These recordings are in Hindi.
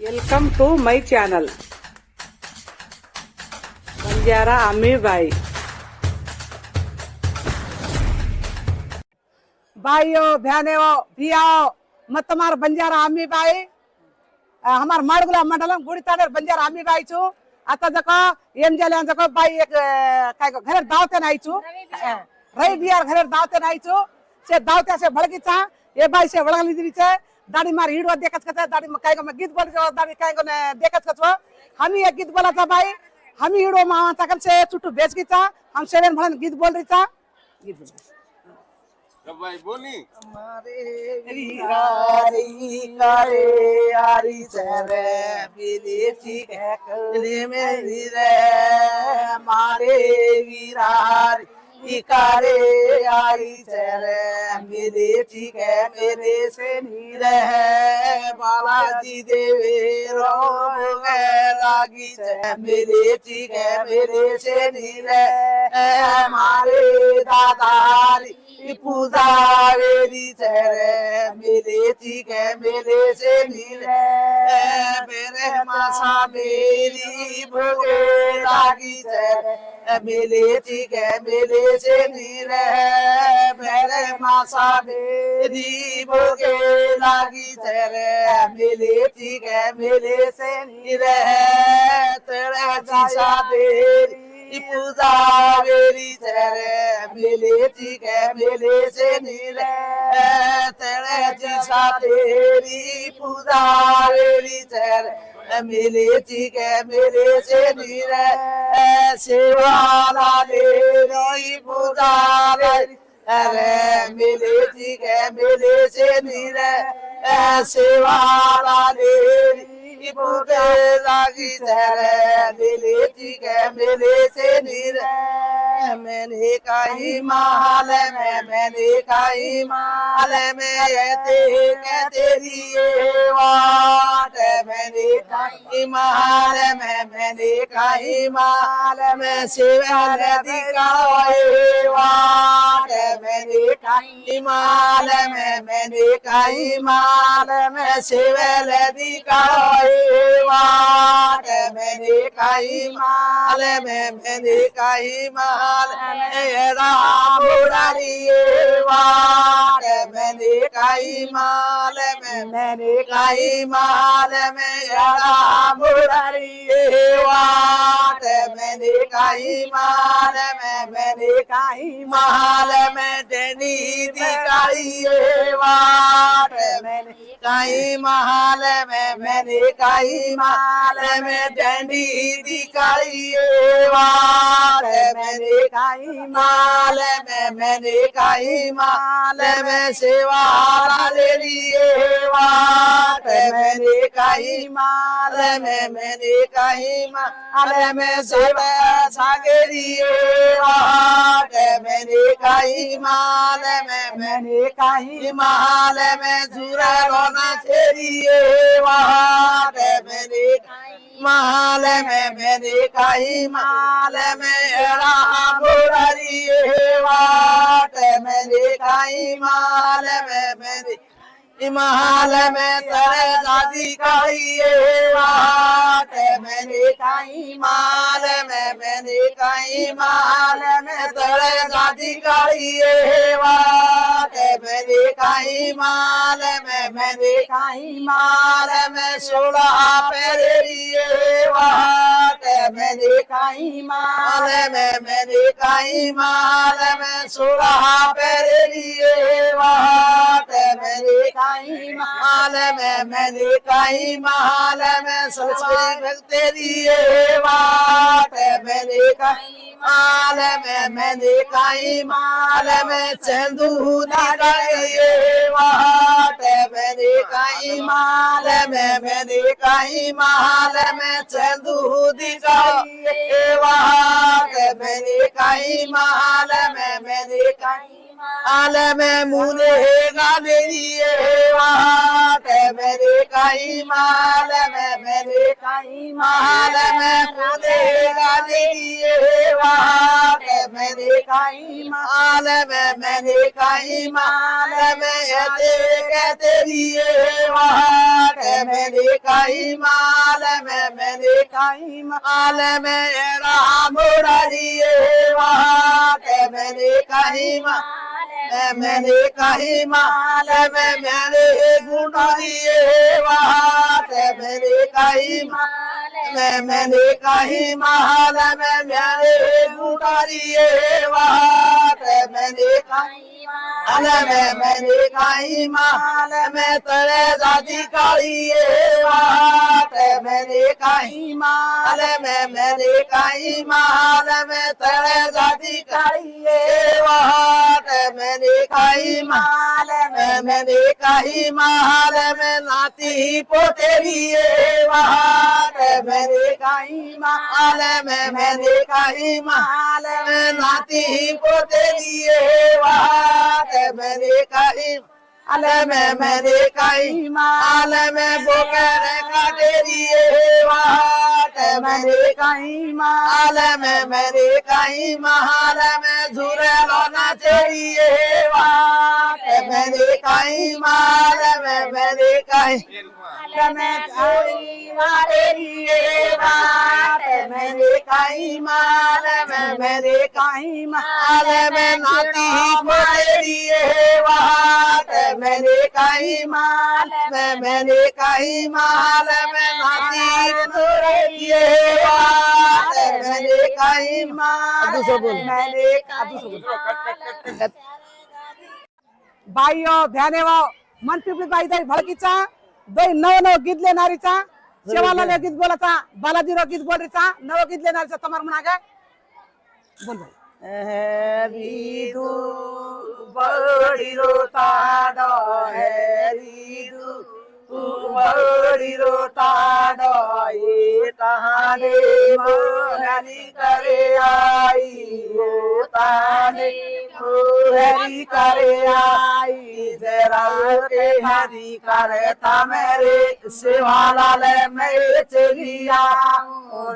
Welcome to my channel Banjara Ammi Bai. भाइयों बहनों भियाओ मैं तुम्हार बंजारा अम्मी बाई हमार माडगुला मंडलम गुड़ीतानेर बंजारा अम्मी बाई छु। आता जको एम जेले जको बाई एक काय को घरे दावते नाई छु रही बियार घरे दावते नाई छु से दावते से भड़की चा ये बाई से वळगली दिरी छे दाढ़ी मार हिडवा देखत कथा दाढ़ी में काय को गीत बोल जो दाढ़ी काय को ने देखत कछवा हम एक गीत बोला था भाई हम हिडो मावा तकन से चुट्टू बेच की चा हम सेवन भलन गीत बोल रही चा गीत बोल जब भाई बोली हमारे वीरारी कारे आरी चरे विदेशी कहले मेरी रे हमारे वीरारी इकारे आई चरे विदेशी के मेरे से नीर है बालाजी देवे रोग लागी चे विदेशी के मेरे से नीर है हमारे दादारी पूजा मेरी चेहरे मेरे के मेरे से नीरे मेरे मासा मेरी भोगे लागी चेहरे मेरे के मेरे से नीरे मेरे मासा मेरी भोगे लागी चेहरे मेरे के मेरे से नीरे तेरे जीसा तेरी पूजा मेरी चेहरे मेले के मेले से नीले तेरे जीसा तेरी पूजा मेरी चेहरे मेले के मेले से नीले सेवा तेरी पूजा अरे मेले के मेले से नीले सेवा तेरी पूजा लागी तेरे मेले के मेले से नीर मैंने कहीं माल में मैंने कहीं माल में तेरी वाट मैंने कहीं माल में मैंने कहीं माल में शिवल दिखाए वाट मैंने कहीं माल में मैंने कहीं माल में शिवल दिखाए वाट मैंने कहीं माल में मैंने कहीं माल में राम मुरारी वाट मैंने कहीं माल में मैंने कहीं माल में राम मुरारी वाट मैंने कहीं माल में मैंने कहीं माल में डनी दिखाई वाट मैंने कहीं माल में मैंने कहीं माल में डंडी दिखाई वाट मैंने कहीं माल में मैंने कहीं माल में सेवा ले लिए वाट मैंने कहीं माल में मैंने कहीं माल में सेवा सागरी वाट मैंने कहीं माल में मैंने कहीं माल में जुरा रोना छेरिए वाट मैंने माल में मैंने कहीं माल में राम मुरारी वाट मैंने कहीं माल में मैंने माल में तेरे दादी कहीं वाट मैंने कहीं माल में मैंने कहीं माल में तेरे दादी कहीं वाट मैंने कहीं माल में मैंने कहीं माल में सोलह पेरी वाट मैंने कहीं माल में मैंने कहीं माल में सोलह पेरी वाट मैंने कहीं माल में मैंने कहीं माल में सरस्वती तेरी वाट मैंने कहीं माल में मैंने कहीं माल में चंदू दिखाई वाट मैंने कहीं माल में मैंने कहीं माल में चंदू दिखाई वाट मैंने कहीं माल में मैंने कहीं माल में मुने गाली वाट मैंने कहीं माल में मैंने कहीं माल में मुने गाली वाट मैंने काई माल में मैंने काई माल में तेरे तेरी वाट मैंने काई माल में मैंने काई माल में राम मुरारी वाट मैंने काई माल मैंने काई माल में मैंने गुंडारी वाट मैंने काई माल मैंने काई माल में मैंने गुंडारी वाट मैंने काई मैंने काई माल में तेरे जाति काली वाट मैंने काई माल में मैंने काई माल में तेरे जाति काली वाट मैंने काई माल में मैंने काई माल में नाती पोतेरी वाट मैंने काई माल में मैंने काई माल में नाती पोतेरी वाट मैंने काई मैंने काई माल में बोकर काटेरी वाट मैंने काई माल में मैंने काई माल में झूरे लोना चेरी वाट मैंने काई माल में मैंने काई में काई मारेरी वाट मैंने काई माल में मैंने काई माल में नाती मारेरी वाट मैंने काई माल में मैंने काई माल में नाती मारेरी वाट मैंने काई माल मैंने बाईओ ध्यानेवो मन पिपळी बाई दाई भडकीचा दोय नव गीत लेणारीचा शेवाला गीत बोलाचा बालाजीराव गीत बोलायचा नव गीत लेणारीचा तमार म्हणागा बोल हरी दू बड़ी रोता डो हरी दू बड़ी रोता डो ये तहाने मोहनी करे आई रोता ने मोहनी करे आई जरा के हरी करता मेरे शिवाला ले मैं चलिया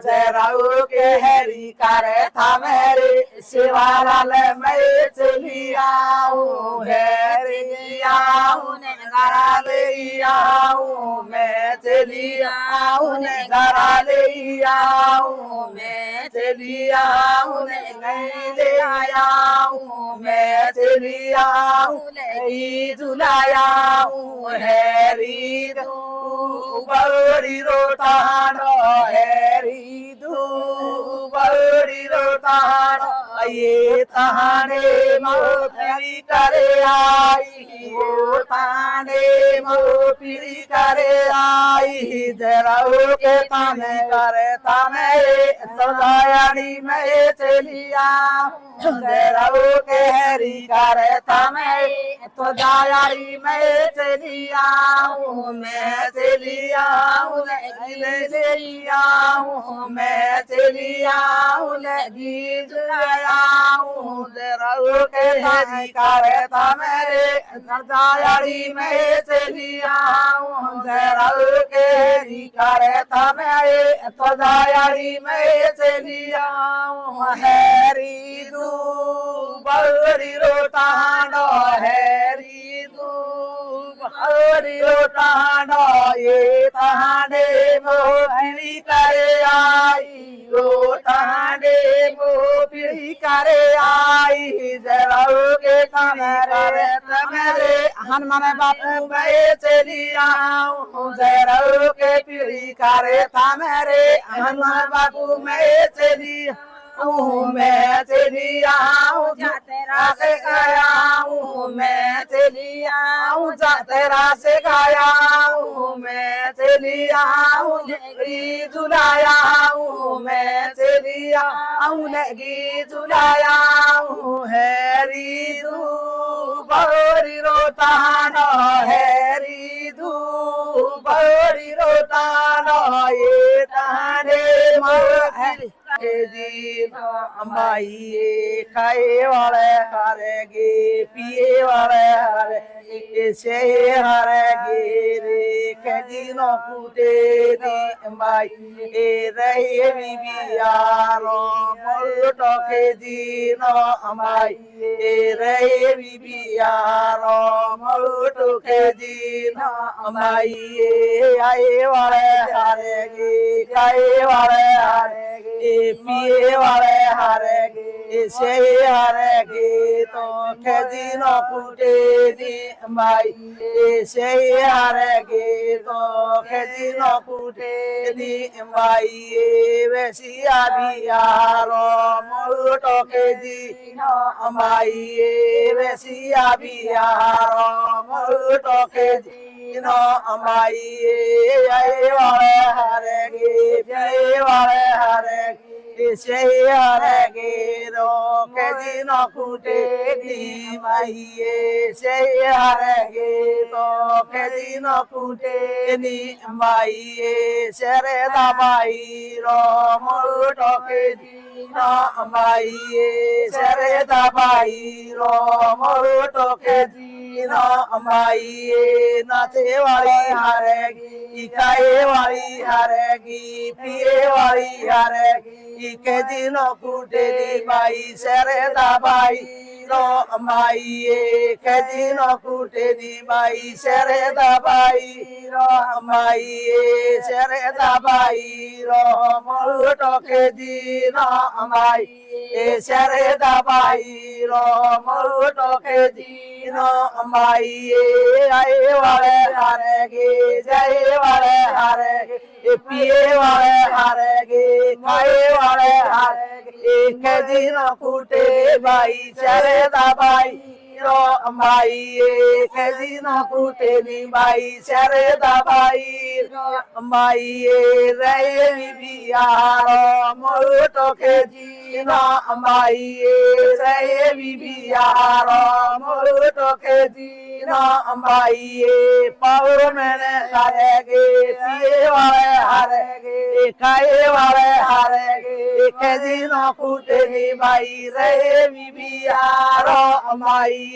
जरा के हरी करता मेरे शिवाला ले मैं चलिया हरी आऊं घरा ले आऊं मैं चलिया घरा ले आऊं मैं चलिया नहीं ले आया मैं चलिया नहीं झुलाया हैरी दू बड़ी रोतानो हैरी दू बड़ी रोतानो ये तहाने मोपीरी करे आई वो तहाने मोपीरी करे आई जरा के ताने करे ताने तो दयाड़ी में चलिया जरा के हरी करे ताने तो दयाड़ी में चलिया मैं चलिया ले आऊं मैं चलिया लगी जुलाया जरा के हरी करे ताने दयाड़ी में चलिया जरा के हरी करे ताने तो दयाड़ी में चलिया हैरी दू बड़ी रोतानो हैरी दू बड़ी रोतानो ये तहाने मोहनी करे आई वो तहाने मोहनी करे आई जरा के ताने मेरे हनुमान बापू मैं चलिया जरा के पीड़ी करे था मेरे हनुमान बापू मैं चलिया मैं चलिया जा तेरा से गया मैं चलिया जा तेरा से गया मैं चलिया लगी झुलाया मैं चलिया लगी झुलाया हैरी दू बड़ी रोतानो हैरी दू बड़ी रोतानो ये ताने मोहरी टोके जी माई खाए वाले हारेगे पिए वाले हारेगे से हारेगे रे कजी नो कूटे दी माई रहे बिबियारो मोल टोके जी नो माई रहे बिबियारो मोल टोके जी नो माई आए वाले हारेगे खाए वाले हारेगे पिए वाले हारेगे से हारेगे तो खेजी नो कूटे दी माई से हारेगे तो खेजी नो कूटे दी माई वैसिया बियारो मोल टोके जी नो माई वैसिया बियारो मोल टोके जी नो माई आए वाले हारेगे पिए वाले हारेगे से हारेगे रो के जी नो कूटे दी माई से हारेगे तो के जी नो कूटे दी माई शेरे दबाई रो मोल टोके जी नो माई शेरे दबाई रो मोल टोके जी नो माई नाचे वाली हारेगी खाए वाली हारेगी पिए वाली हारेगी के दिनों कूटे दी माई शेरे दबाई रो माई के दिनों कूटे दी माई शेरे दबाई रो माई शेरे दबाई रो मोल टोके दी नो माई शेरे दबाई रो मोल टोके दी नो माई आए वाले हारेगे जाए वाले हारेगे पिए वाले हारेगे खाए वाले हारेगे के दिन कूटे बाई चरे दबाई रो माई के दिन कूटे नी बाई चरे दबाई रो माई रे बिबियारो मोल टोके जी नो माई रे बिबियारो मोल टोके जी नो माई पावर मैंने हारेगे पिए वाले हारेगे खाए वाले हारेगे के दिन कूटे नी बाई रे बिबियारो माई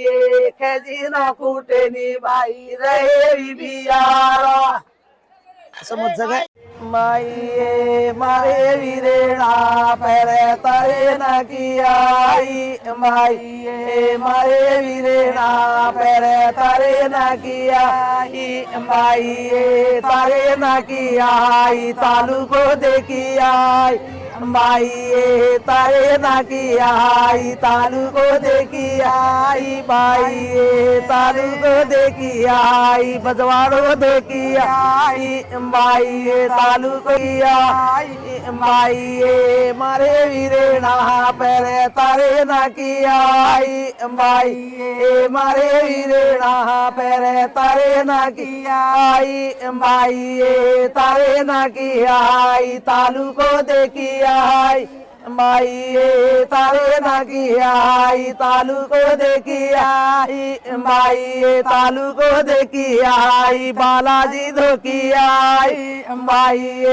के दिन कूटे नी बाई रे बिबियारो समझ सके माई मारे वीरेणा पैरे तारे न कियाई माई मारे वीरेणा पैरे तारे न कियाई माई तारे न कियाई तालू को देखियाई माई तारे न कियाई तालू को देखियाई माई तालू को देखियाई बजवाड़ो देखियाई माई तालू को कियाई माई मारे वीरेणा पैरे तारे न कियाई माई मारे वीरेणा पैरे तारे न कियाई माई तारे न कियाई तालू को देखियाई माई तारे न कियाई तालू को देखियाई माई तालू को देखियाई बालाजी धोकियाई माई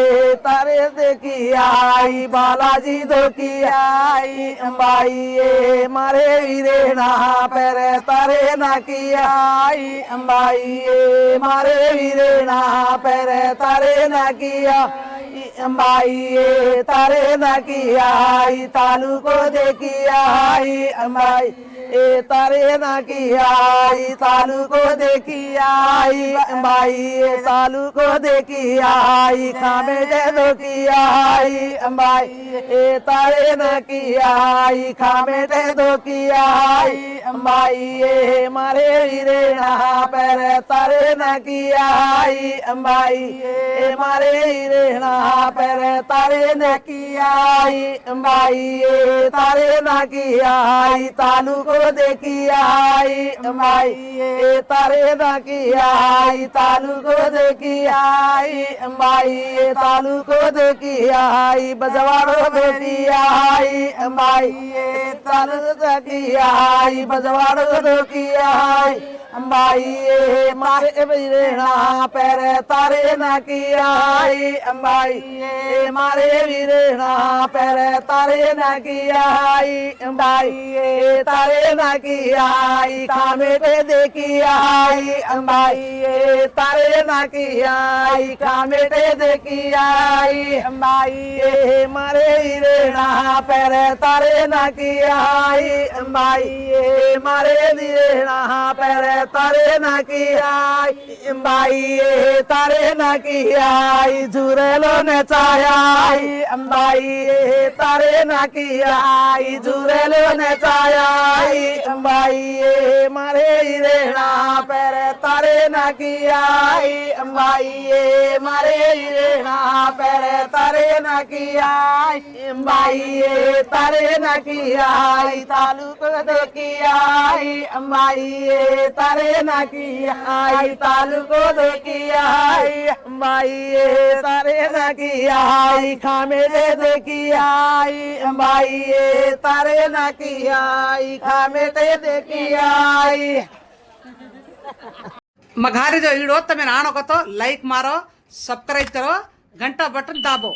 तारे देखियाई बालाजी धोकियाई माई मारे वीरेणा पैरे तारे न कियाई माई मारे वीरेणा पैरे तारे न कियाई माई तारे न कियाई तालू को देखियाई माई तारे न कियाई तालू को देखियाई माई तालू को देखियाई खामे दे दो कियाई माई तारे न कियाई खामे दे दो कियाई माई मारे वीरेणा पैरे तारे न कियाई माई मारे वीरेणा पैरे तारे न कियाई माई तारे न कियाई तालू को देखियाई माई तारे न कियाई तालू को देखियाई माई तालू को देखियाई बजवाड़ो देखियाई माई तालू देखियाई बजवाड़ो देखियाई अंबाई ये मारे वीरेणा पैर तारे न की आई अंबाई ये मारे वीरेणा पैर तारे न की आई अंबाई ये तारे न की आई खामे पे देखी आई अंबाई ये तारे न की आई खामे पे देखी आई अंबाई ये मारे वीरेणा पैर तारे न की आई अंबाई ये मारे वीरेणा पैर तारे न की आई अंबाई ये तारे न की आई झुरेलो ने चायाई अंबाई ये तारे न की आई झुरेलो ने चायाई अंबाई ये मारे हीरेणा पैर तारे न की आई अंबाई ये मारे हीरेणा पैर तारे न की आई अंबाई ये तारे न की आई तालुक देखी आई अंबाई ये तारे न की आई तालुक देखी आई अंबाई ये तारे न की आई खामे देखी आई अंबाई ये तारे न की आई खामे देखी आई मघारी जो वीडियो तमे नाणो को तो लाइक मारो सब्सक्राइब करो घंटा बटन दाबो।